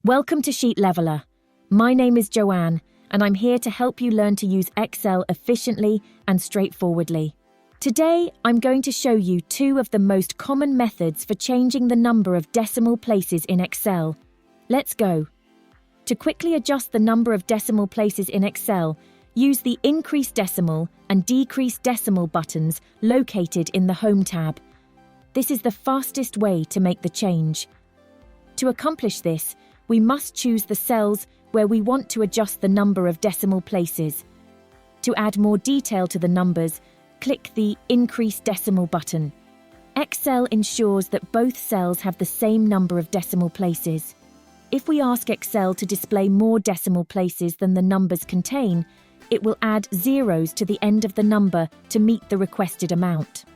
Welcome to Sheet Leveler. My name is Joanne, and I'm here to help you learn to use Excel efficiently and straightforwardly. Today, I'm going to show you two of the most common methods for changing the number of decimal places in Excel. Let's go. To quickly adjust the number of decimal places in Excel, use the Increase Decimal and Decrease Decimal buttons located in the Home tab. This is the fastest way to make the change. To accomplish this, we must choose the cells where we want to adjust the number of decimal places. To add more detail to the numbers, click the Increase Decimal button. Excel ensures that both cells have the same number of decimal places. If we ask Excel to display more decimal places than the numbers contain, it will add zeros to the end of the number to meet the requested amount.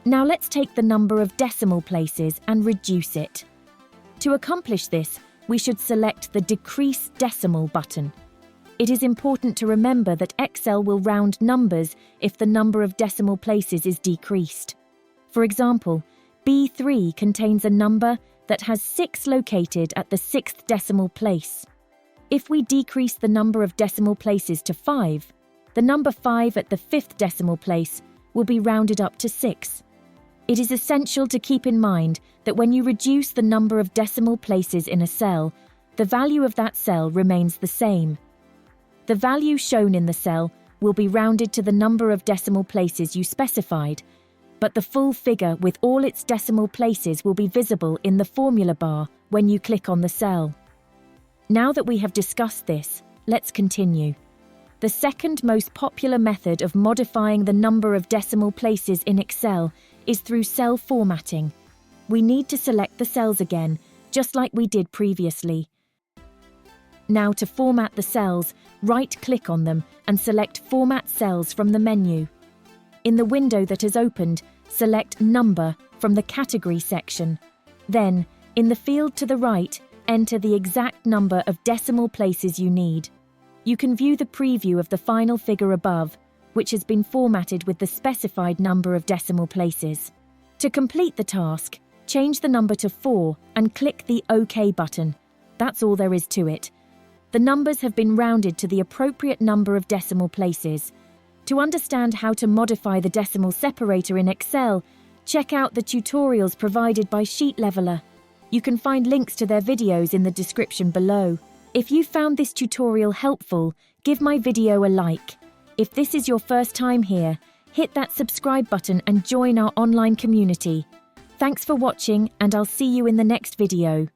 Now let's take the number of decimal places and reduce it. To accomplish this, we should select the Decrease Decimal button. It is important to remember that Excel will round numbers if the number of decimal places is decreased. For example, B3 contains a number that has 6 located at the 6th decimal place. If we decrease the number of decimal places to 5, the number 5 at the 5th decimal place will be rounded up to 6. It is essential to keep in mind that when you reduce the number of decimal places in a cell, the value of that cell remains the same. The value shown in the cell will be rounded to the number of decimal places you specified, but the full figure with all its decimal places will be visible in the formula bar when you click on the cell. Now that we have discussed this, let's continue. The second most popular method of modifying the number of decimal places in Excel is through cell formatting. We need to select the cells again, just like we did previously. Now to format the cells, right-click on them and select Format Cells from the menu. In the window that is opened, select Number from the Category section. Then, in the field to the right, enter the exact number of decimal places you need. You can view the preview of the final figure above, which has been formatted with the specified number of decimal places. To complete the task, change the number to 4 and click the OK button. That's all there is to it. The numbers have been rounded to the appropriate number of decimal places. To understand how to modify the decimal separator in Excel, check out the tutorials provided by Sheet Leveler. You can find links to their videos in the description below. If you found this tutorial helpful, give my video a like. If this is your first time here, hit that subscribe button and join our online community. Thanks for watching, and I'll see you in the next video.